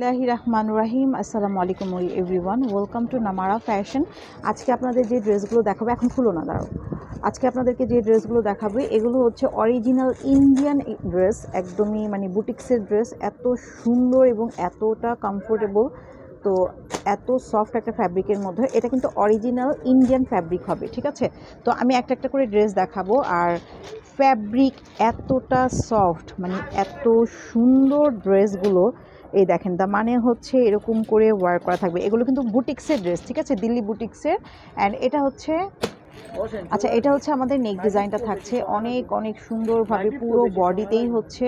রহমান রাহিম। আসসালামু আলাইকুম everyone, welcome to নামারা fashion. আজকে আপনাদের যে ড্রেসগুলো দেখাবো, এখন খুলো না, দাঁড়াও। আজকে আপনাদেরকে যে ড্রেসগুলো দেখাবো এগুলো হচ্ছে অরিজিনাল ইন্ডিয়ান ড্রেস, একদমই মানে বুটিক্সের ড্রেস। এত সুন্দর এবং এতটা কমফোর্টেবল, তো এত সফট একটা ফ্যাব্রিকের মধ্যে। এটা কিন্তু অরিজিনাল ইন্ডিয়ান ফ্যাব্রিক হবে, ঠিক আছে? তো আমি একটা একটা করে ড্রেস দেখাবো। আর ফ্যাব্রিক এতটা সফট, মানে এত সুন্দর ড্রেসগুলো। এই দেখেন, মানে হচ্ছে এরকম করে ওয়ার্ক করা থাকবে। এগুলো কিন্তু বুটিক্সের ড্রেস, ঠিক আছে, দিল্লি বুটিক্সের। অ্যান্ড এটা হচ্ছে, আচ্ছা, এটা হচ্ছে আমাদের নেক ডিজাইনটা থাকছে অনেক অনেক সুন্দরভাবে, পুরো বডিতেই হচ্ছে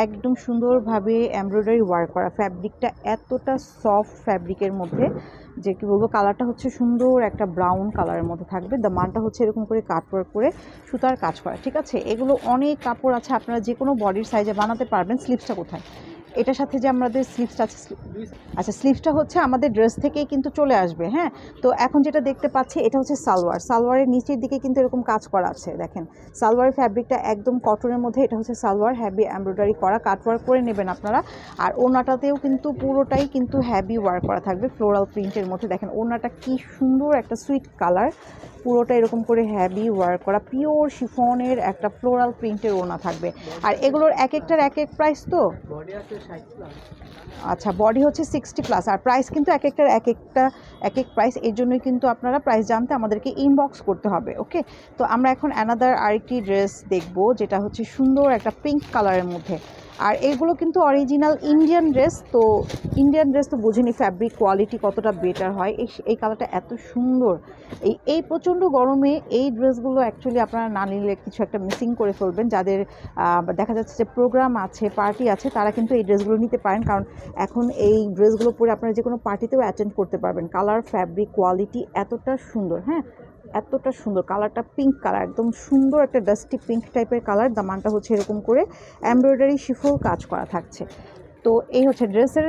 একদম সুন্দরভাবে এমব্রয়ডারি ওয়ার্ক করা। ফ্যাব্রিকটা এতটা সফট ফ্যাব্রিকের মধ্যে যে কি বলবো। কালারটা হচ্ছে সুন্দর একটা ব্রাউন কালারের মধ্যে থাকবে। দামানটা হচ্ছে এরকম করে কাটওয়ার্ক করে সুতার কাজ করা, ঠিক আছে? এগুলো অনেক কাপড় আছে, আপনারা যে কোনো বডির সাইজে বানাতে পারবেন। স্লিভসটা কোথায়? এটার সাথে যে আমাদের স্লিভসটা আছে, আচ্ছা, স্লিভসটা হচ্ছে আমাদের ড্রেস থেকেই কিন্তু চলে আসবে। হ্যাঁ, তো এখন যেটা দেখতে পাচ্ছি এটা হচ্ছে সালোয়ার। সালোয়ারের নিচের দিকে কিন্তু এরকম কাজ করা আছে, দেখেন। সালোয়ারের ফ্যাব্রিকটা একদম কটনের মধ্যে। এটা হচ্ছে সালোয়ার, হ্যাভি এমব্রয়ডারি করা, কাটওয়ার্ক করে নেবেন আপনারা। আর ওড়নাটাতেও কিন্তু পুরোটাই কিন্তু হ্যাভি ওয়ার্ক করা থাকবে, ফ্লোরাল প্রিন্টের মধ্যে। দেখেন ওড়নাটা কি সুন্দর, একটা সুইট কালার, পুরোটা এরকম করে হ্যাভি ওয়ার্ক করা, পিওর শিফনের একটা ফ্লোরাল প্রিন্টের ওড়না থাকবে। আর এগুলোর এক একটার এক এক প্রাইস। তো আচ্ছা, বডি হচ্ছে 60+, আর প্রাইস কিন্তু এক একটার এক এক প্রাইস। এর জন্যই কিন্তু আপনারা প্রাইস জানতে আমাদেরকে ইনবক্স করতে হবে, ওকে? তো আমরা এখন অ্যানাদার আরেকটি ড্রেস দেখব, যেটা হচ্ছে সুন্দর একটা পিঙ্ক কালারের মধ্যে। আর এগুলো কিন্তু অরিজিনাল ইন্ডিয়ান ড্রেস। তো ইন্ডিয়ান ড্রেস তো বুঝিনি ফ্যাব্রিক কোয়ালিটি কতটা বেটার হয়। এই কালারটা এত সুন্দর। এই প্রচণ্ড গরমে এই ড্রেসগুলো অ্যাকচুয়ালি আপনারা না নিলে কিছু একটা মিসিং করে ফেলবেন। যাদের দেখা যাচ্ছে যে প্রোগ্রাম আছে, পার্টি আছে, তারা কিন্তু এই ড্রেসগুলো নিতে পারেন, কারণ এখন এই ড্রেসগুলো পরে আপনারা যে কোনো পার্টিতেও অ্যাটেন্ড করতে পারবেন। কালার, ফ্যাব্রিক কোয়ালিটি এতটা সুন্দর, হ্যাঁ, এতটা সুন্দর। কালারটা পিঙ্ক কালার, একদম সুন্দর একটা ডাস্টি পিঙ্ক টাইপের কালার। দামানটা হচ্ছে এরকম করে এমব্রয়ডারি শিফল কাজ করা থাকছে। তো এই হচ্ছে ড্রেসের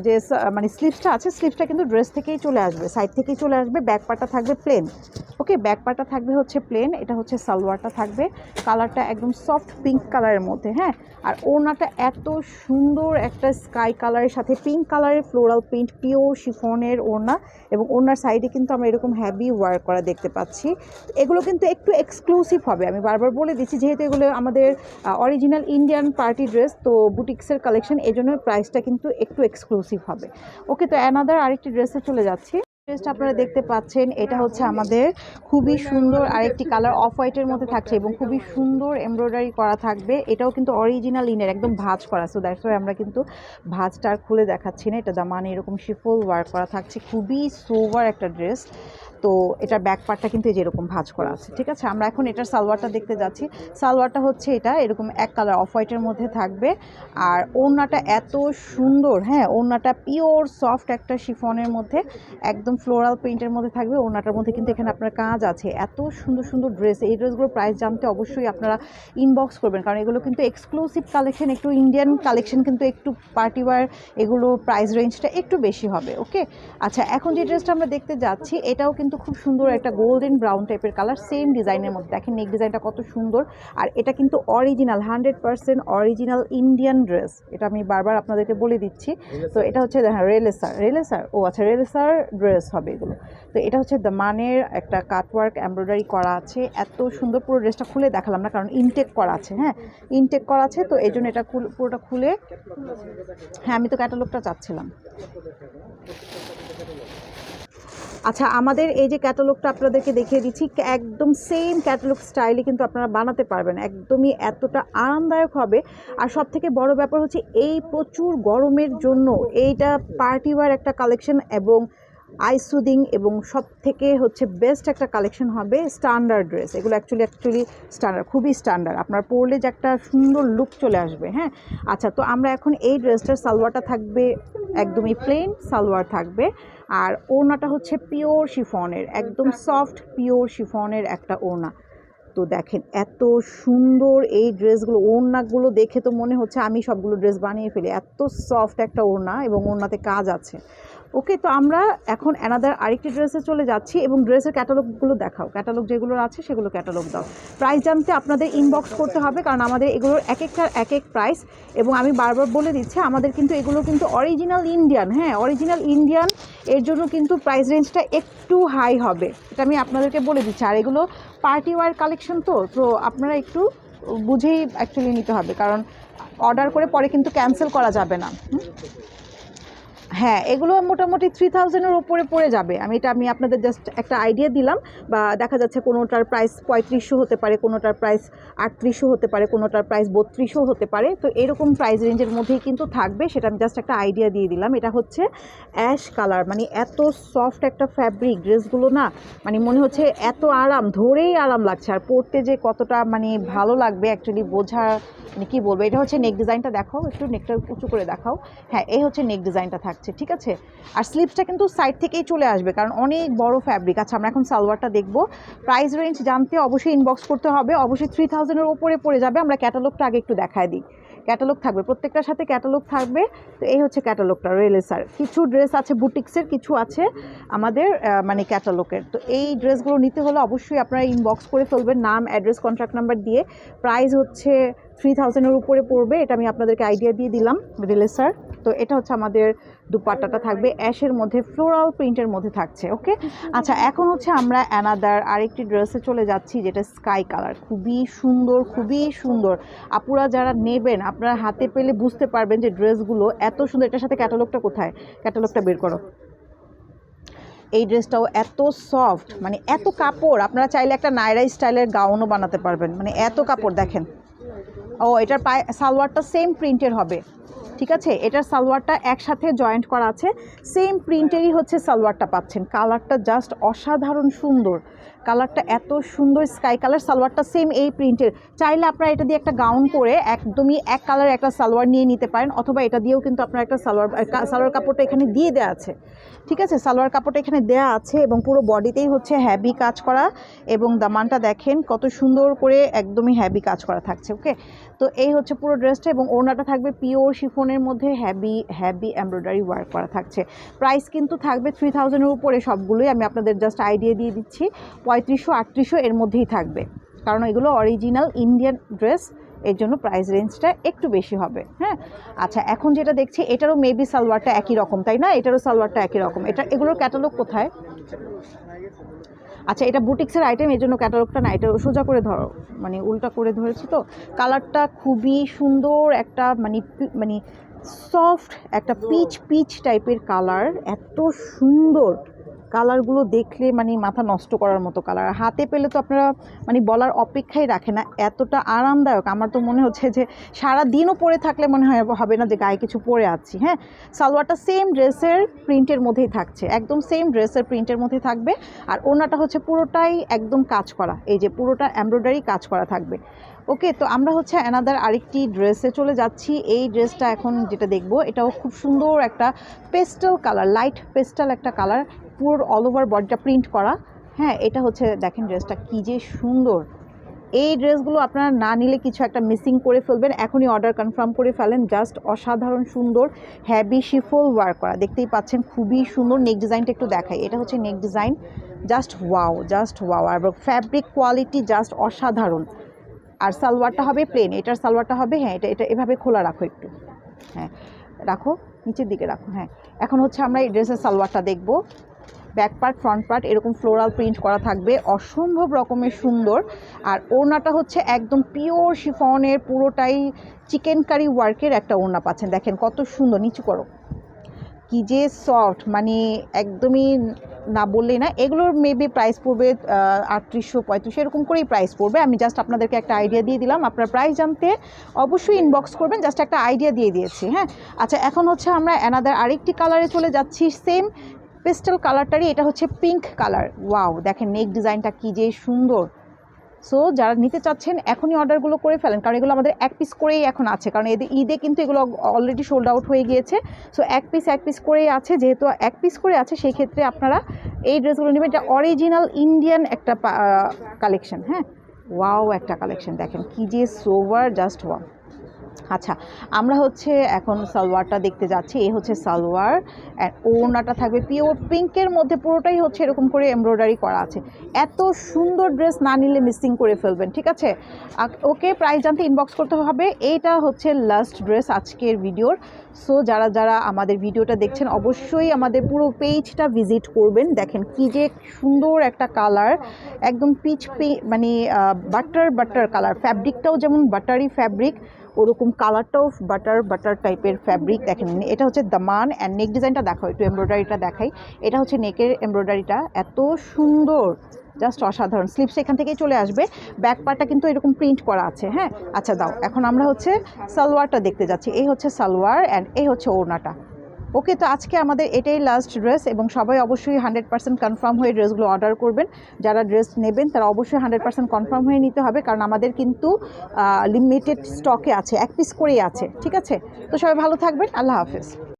যে মানে স্লিভসটা আছে, স্লিভসটা কিন্তু ড্রেস থেকেই চলে আসবে, সাইড থেকেই চলে আসবে। ব্যাক পার্টটা থাকবে প্লেন, ওকে? ব্যাক পার্টটা থাকবে হচ্ছে প্লেন। এটা হচ্ছে সালোয়ারটা থাকবে, কালারটা একদম সফট পিঙ্ক কালারের মধ্যে, হ্যাঁ। আর ওড়নাটা এত সুন্দর একটা স্কাই কালারের সাথে পিঙ্ক কালারের ফ্লোরাল প্রিন্ট, পিওর শিফনের ওড়না। এবং ওড়নার সাইডে কিন্তু আমরা এরকম হ্যাভি ওয়ার্ক করা দেখতে পাচ্ছি। এগুলো কিন্তু একটু এক্সক্লুসিভ হবে, আমি বারবার বলে দিচ্ছি, যেহেতু এগুলো আমাদের অরিজিনাল ইন্ডিয়ান পার্টি ড্রেস, তো বুটিক্সের কালেকশন, এই জন্য প্রাইসটা কিন্তু একটু এক্সক্লুসিভ হবে, ওকে? তো অ্যানাদার আরেকটি ড্রেসে চলে যাচ্ছি। ড্রেসটা আপনারা দেখতে পাচ্ছেন, এটা হচ্ছে আমাদের খুবই সুন্দর আরেকটি কালার, অফ হোয়াইটের মধ্যে থাকছে এবং খুবই সুন্দর এমব্রয়ডারি করা থাকবে। এটাও কিন্তু অরিজিনাল ইনের, একদম ভাঁজ করা। সো দ্যাটস ওয়াই আমরা কিন্তু ভাঁজটা আর খুলে দেখাচ্ছি না। এটা দামানে এরকম শিফল ওয়ার্ক করা থাকছে, খুবই সোভার একটা ড্রেস। তো এটার ব্যাক পার্টটা কিন্তু এই যে এরকম ভাঁজ করা আছে, ঠিক আছে? আমরা এখন এটার সালোয়ারটা দেখতে যাচ্ছি। সালোয়ারটা হচ্ছে এটা এরকম এক কালার অফ হোয়াইটের মধ্যে থাকবে। আর ওড়নাটা এত সুন্দর, হ্যাঁ, ওড়নাটা পিওর সফট একটা শিফনের মধ্যে, একদম ফ্লোরাল প্রিন্টের মধ্যে থাকবে। ওড়নাটার মধ্যে কিন্তু এখানে আপনার কাজ আছে। এত সুন্দর সুন্দর ড্রেস। এই ড্রেসগুলোর প্রাইস জানতে অবশ্যই আপনারা ইনবক্স করবেন, কারণ এগুলো কিন্তু এক্সক্লুসিভ কালেকশন, একটু ইন্ডিয়ান কালেকশন, কিন্তু একটু পার্টি ওয়্যার। এগুলো প্রাইস রেঞ্জটা একটু বেশি হবে, ওকে? আচ্ছা, এখন যে ড্রেসটা আমরা দেখতে যাচ্ছি এটাও কিন্তু খুব সুন্দর একটা গোল্ডেন ব্রাউন টাইপের কালার, সেম ডিজাইনের মধ্যে। দেখেন নেক ডিজাইনটা কত সুন্দর। আর এটা কিন্তু অরিজিনাল 100% অরিজিনাল ইন্ডিয়ান ড্রেস, এটা আমি বারবার আপনাদেরকে বলে দিচ্ছি। তো এটা হচ্ছে, হ্যাঁ, রেলেসার, ও আচ্ছা, রেলেসার ড্রেস হবে এগুলো। তো এটা হচ্ছে দামানের একটা কাটওয়ার্ক এমব্রয়ডারি করা আছে, এত সুন্দর। পুরো ড্রেসটা খুলে দেখালাম না, কারণ ইনটেক করা আছে, হ্যাঁ, ইনটেক করা আছে। তো এই জন্য এটা পুরোটা খুলে, হ্যাঁ, আমি তো ক্যাটালগটা চাচ্ছিলাম। আচ্ছা, আমাদের এই যে ক্যাটালগটা আপনাদেরকে দেখিয়ে দিচ্ছি, একদম সেম ক্যাটালগ স্টাইলে কিন্তু আপনারা বানাতে পারবেন, একদমই এতটা আরামদায়ক হবে। আর সব থেকে বড় ব্যাপার হচ্ছে এই প্রচুর গরমের জন্য এইটা পার্টি ওয়্যার একটা কালেকশন, এবং আইসুদিং, এবং সব থেকে হচ্ছে বেস্ট একটা কালেকশন হবে স্ট্যান্ডার্ড ড্রেস। এগুলো অ্যাকচুয়ালি স্ট্যান্ডার্ড, খুবই স্ট্যান্ডার্ড, আপনার পরলে যে একটা সুন্দর লুক চলে আসবে, হ্যাঁ। আচ্ছা, তো আমরা এখন এই ড্রেসটার সালোয়ারটা থাকবে একদমই প্লেন সালোয়ার থাকবে। আর ওড়নাটা হচ্ছে পিওর শিফনের, একদম সফট পিওর শিফনের একটা ওড়না। তো দেখেন এত সুন্দর এই ড্রেসগুলো, ওড়নাগুলো দেখে তো মনে হচ্ছে আমি সবগুলো ড্রেস বানিয়ে ফেলি, এত সফট একটা ওড়না এবং ওড়নাতে কাজ আছে। ওকে, তো আমরা এখন অ্যানাদার আরেকটি ড্রেসে চলে যাচ্ছি এবং ড্রেসের ক্যাটালগুলো দেখাও, ক্যাটালগ যেগুলো আছে সেগুলো ক্যাটালগ দাও। প্রাইস জানতে আপনাদের ইনবক্স করতে হবে, কারণ আমাদের এগুলোর এক একটার এক এক প্রাইস। এবং আমি বারবার বলে দিচ্ছি আমাদের কিন্তু এগুলো কিন্তু অরিজিনাল ইন্ডিয়ান, হ্যাঁ অরিজিনাল ইন্ডিয়ান, এর জন্য কিন্তু প্রাইস রেঞ্জটা একটু হাই হবে, এটা আমি আপনাদেরকে বলে দিচ্ছি। আর এগুলো পার্টি ওয়্যার কালেকশন, তো আপনারা একটু বুঝেই অ্যাকচুয়ালি নিতে হবে, কারণ অর্ডার করে পরে কিন্তু ক্যান্সেল করা যাবে না। হ্যাঁ, এগুলো মোটামুটি 3000-এর উপরে পড়ে যাবে। আমি আপনাদের জাস্ট একটা আইডিয়া দিলাম। বা দেখা যাচ্ছে কোনোটার প্রাইস 3500 হতে পারে, কোনোটার প্রাইস 3800 হতে পারে, কোনোটার প্রাইস 3200 হতে পারে। তো এরকম প্রাইস রেঞ্জের মধ্যেই কিন্তু থাকবে, সেটা আমি জাস্ট একটা আইডিয়া দিয়ে দিলাম। এটা হচ্ছে অ্যাশ কালার, মানে এত সফট একটা ফ্যাব্রিক, ড্রেসগুলো না মানে মনে হচ্ছে এত আরাম, ধরেই আরাম লাগছে, আর পরতে যে কতটা মানে ভালো লাগবে অ্যাকচুয়ালি বোঝা মানে কী বলবো। এটা হচ্ছে নেক ডিজাইনটা, দেখাও একটু, নেকটা উঁচু করে দেখাও। হ্যাঁ, এই হচ্ছে নেক ডিজাইনটা থাকছে, ঠিক আছে। আর স্লিভসটা কিন্তু সাইড থেকেই চলে আসবে, কারণ অনেক বড় ফ্যাব্রিক। আচ্ছা, আমরা এখন সালোয়ারটা দেখব। প্রাইস রেঞ্জ জানতে অবশ্যই ইনবক্স করতে হবে, অবশ্যই 3000-এর উপরে পড়ে যাবে। আমরা ক্যাটালগটা আগে একটু দেখায় দিই। ক্যাটালগ থাকবে, প্রত্যেকটার সাথে ক্যাটালগ থাকবে। তো এই হচ্ছে ক্যাটালগটা, রেলেসার কিছু ড্রেস আছে, বুটিক্সের কিছু আছে আমাদের মানে ক্যাটালগের। তো এই ড্রেসগুলো নিতে হলে অবশ্যই আপনারা ইনবক্স করে ফেলবেন, নাম, অ্যাড্রেস, কন্ট্যাক্ট নাম্বার দিয়ে। প্রাইস হচ্ছে 3000-এর উপরে পড়বে, এটা আমি আপনাদেরকে আইডিয়া দিয়ে দিলাম, রিলেসার। তো এটা হচ্ছে আমাদের দুপাট্টাটা থাকবে অ্যাশের মধ্যে, ফ্লোরাল প্রিন্টের মধ্যে থাকছে। ওকে, আচ্ছা এখন হচ্ছে আমরা অ্যানাদার আরেকটি ড্রেসে চলে যাচ্ছি, যেটা স্কাই কালার, খুবই সুন্দর, খুবই সুন্দর। আপুরা যারা নেবেন আপনারা হাতে পেলে বুঝতে পারবেন যে ড্রেসগুলো এত সুন্দর। এটার সাথে ক্যাটালগটা কোথায়, ক্যাটালগটা বের করো। এই ড্রেসটাও এত সফট, মানে এত কাপড়, আপনারা চাইলে একটা নায়রা স্টাইলের গাউনও বানাতে পারবেন, মানে এত কাপড় দেখেন। ও, এটার সালোয়ারটা সেম প্রিন্টের হবে, ঠিক আছে। এটার সালোয়ারটা একসাথে জয়েন্ট করা আছে, সেম প্রিন্টেরই হচ্ছে সালোয়ারটা পাচ্ছেন। কালারটা জাস্ট অসাধারণ সুন্দর, কালারটা এত সুন্দর স্কাই কালার, সালোয়ারটা সেম এই প্রিন্টের। চাইলে আপনারা এটা দিয়ে একটা গাউন করে একদমই এক কালার একটা সালোয়ার নিয়ে নিতে পারেন, অথবা এটা দিয়েও কিন্তু আপনার একটা সালোয়ার কাপড়টা এখানে দিয়ে দেওয়া আছে, ঠিক আছে। সালোয়ার কাপড়টা এখানে দেওয়া আছে এবং পুরো বডিতেই হচ্ছে হ্যাভি কাজ করা, এবং দামানটা দেখেন কত সুন্দর করে একদমই হ্যাভি কাজ করা থাকছে। ওকে, তো এই হচ্ছে পুরো ড্রেসটা, এবং ওড়নাটা থাকবে পিওর শিফনের মধ্যে হ্যাভি এমব্রয়ডারি ওয়ার্ক করা থাকছে। প্রাইস কিন্তু থাকবে 3000-এর উপরে সবগুলোই, আমি আপনাদের জাস্ট আইডিয়া দিয়ে দিচ্ছি। 3500-3800 এর মধ্যেই থাকবে, কারণ এগুলো অরিজিনাল ইন্ডিয়ান ড্রেস, এর জন্য প্রাইস রেঞ্জটা একটু বেশি হবে। হ্যাঁ, আচ্ছা এখন যেটা দেখছি এটারও মেবি সালোয়ারটা একই রকম, তাই না? এটারও সালোয়ারটা একই রকম। এগুলোর ক্যাটালগ কোথায়? আচ্ছা, এটা বুটিক্সের আইটেম, এই জন্য ক্যাটালগটা না, এটা সোজা করে ধরো, মানে উল্টা করে ধরেছি। তো কালারটা খুবই সুন্দর, একটা মানে সফট একটা পিচ টাইপের কালার, এত সুন্দর কালারগুলো দেখলে মানে মাথা নষ্ট করার মতো কালার। হাতে পেলে তো আপনারা মানে বলার অপেক্ষাই রাখে না, এতটা আরামদায়ক। আমার তো মনে হচ্ছে যে সারা দিনও পরে থাকলে মনে হবে না যে গায়ে কিছু পরে আছি। হ্যাঁ, সালোয়ারটা সেম ড্রেসের প্রিন্টের মধ্যেই থাকছে, একদম সেম ড্রেসের প্রিন্টের মধ্যেই থাকবে। আর ওড়নাটা হচ্ছে পুরোটাই একদম কাজ করা, এই যে পুরোটা এমব্রয়ডারি কাজ করা থাকবে। ওকে, তো আমরা হচ্ছে অ্যানাদার আরেকটি ড্রেসে চলে যাচ্ছি। এই ড্রেসটা এখন যেটা দেখবো, এটাও খুব সুন্দর একটা পেস্টেল কালার, লাইট পেস্টেল একটা কালার, পুরো অল ওভার বডিটা প্রিন্ট করা। হ্যাঁ, এটা হচ্ছে দেখেন ড্রেসটা কী যে সুন্দর। এই ড্রেসগুলো আপনারা না নিলে কিছু একটা মিসিং করে ফেলবেন, এখনই অর্ডার কনফার্ম করে ফেলেন। জাস্ট অসাধারণ সুন্দর, হ্যাভি শিফল ওয়ার্ক করা, দেখতেই পাচ্ছেন খুবই সুন্দর। নেক ডিজাইনটা একটু দেখাই, এটা হচ্ছে নেক ডিজাইন, জাস্ট ওয়াও। আর ফ্যাব্রিক কোয়ালিটি জাস্ট অসাধারণ। আর সালোয়ারটা হবে প্লেন, এটার সালোয়ারটা হবে, হ্যাঁ এটা এভাবে খোলা রাখো একটু, হ্যাঁ রাখো, নিচের দিকে রাখো। হ্যাঁ, এখন হচ্ছে আমরা এই ড্রেসের সালোয়ারটা দেখব। ব্যাক পার্ট, ফ্রন্ট পার্ট এরকম ফ্লোরাল প্রিন্ট করা থাকবে, অসম্ভব রকমের সুন্দর। আর ওড়নাটা হচ্ছে একদম পিওর শিফনের, পুরোটাই চিকেন কারি ওয়ার্কের একটা ওড়না পাচ্ছেন। দেখেন কত সুন্দর, নিচু করো, কি যে সফট, মানে একদমই না বললেই না। এগুলোর মেবি প্রাইস পড়বে 3800-3500 এরকম করেই প্রাইস পড়বে। আমি জাস্ট আপনাদেরকে একটা আইডিয়া দিয়ে দিলাম, আপনার প্রাইস জানতে অবশ্যই ইনবক্স করবেন, জাস্ট একটা আইডিয়া দিয়ে দিয়েছি। হ্যাঁ, আচ্ছা এখন হচ্ছে আমরা অ্যানাদার আরেকটি কালারে চলে যাচ্ছি, সেম পেস্টেল কালারটারই, এটা হচ্ছে পিঙ্ক কালার। ওয়াও, দেখেন নেক ডিজাইনটা কি যে সুন্দর। সো যারা নিতে চাচ্ছেন এখনই অর্ডারগুলো করে ফেলেন, কারণ এগুলো আমাদের এক পিস করেই এখন আছে, কারণ ঈদে কিন্তু এগুলো অলরেডি সোল্ড আউট হয়ে গিয়েছে। সো এক পিস করেই আছে, যেহেতু এক পিস করে আছে সেই ক্ষেত্রে আপনারা এই ড্রেসগুলো নেবেন। এটা অরিজিনাল ইন্ডিয়ান একটা কালেকশন। হ্যাঁ, ওয়াও একটা কালেকশন দেখেন কি যে সোভার, জাস্ট ওয়াও। আচ্ছা, আমরা হচ্ছে এখন সালোয়ারটা দেখতে যাচ্ছি। এই হচ্ছে সালোয়ার, অ্যান্ড ওড়নাটা থাকবে পিওর পিঙ্কের মধ্যে, পুরোটাই হচ্ছে এরকম করে এমব্রয়ডারি করা আছে। এত সুন্দর ড্রেস না নিলে মিসিং করে ফেলবেন, ঠিক আছে? ওকে, প্রাইস জানতে ইনবক্স করতে হবে। এইটা হচ্ছে লাস্ট ড্রেস আজকের ভিডিওর। সো যারা যারা আমাদের ভিডিওটা দেখছেন অবশ্যই আমাদের পুরো পেজটা ভিজিট করবেন। দেখেন কি যে সুন্দর একটা কালার, একদম পিচ মানে বাটার কালার, ফ্যাব্রিকটাও যেমন বাটারি ফ্যাব্রিক, ওরকম কালারটাও বাটার টাইপের ফ্যাব্রিক। দেখেন এটা হচ্ছে দামান, অ্যান্ড নেক ডিজাইনটা দেখাও, একটু এমব্রয়ডারিটা দেখাই। এটা হচ্ছে নেকের এমব্রয়ডারিটা, এত সুন্দর, জাস্ট অসাধারণ। স্লিপস এখান থেকেই চলে আসবে, ব্যাক পার্টটা কিন্তু এরকম প্রিন্ট করা আছে। হ্যাঁ, আচ্ছা দাও, এখন আমরা হচ্ছে সালোয়ারটা দেখতে যাচ্ছি। এই হচ্ছে সালোয়ার, অ্যান্ড এই হচ্ছে ওড়নাটা। ওকে, তো আজকে আমাদের এটাই লাস্ট ড্রেস, এবং সবাই অবশ্যই 100% কনফার্ম হয়ে ড্রেসগুলো অর্ডার করবেন। যারা ড্রেস নেবেন তারা অবশ্যই 100% কনফার্ম হয়ে নিতে হবে, কারণ আমাদের কিন্তু লিমিটেড স্টকে আছে, এক পিস করেই আছে, ঠিক আছে? তো সবাই ভালো থাকবেন, আল্লাহ হাফেজ।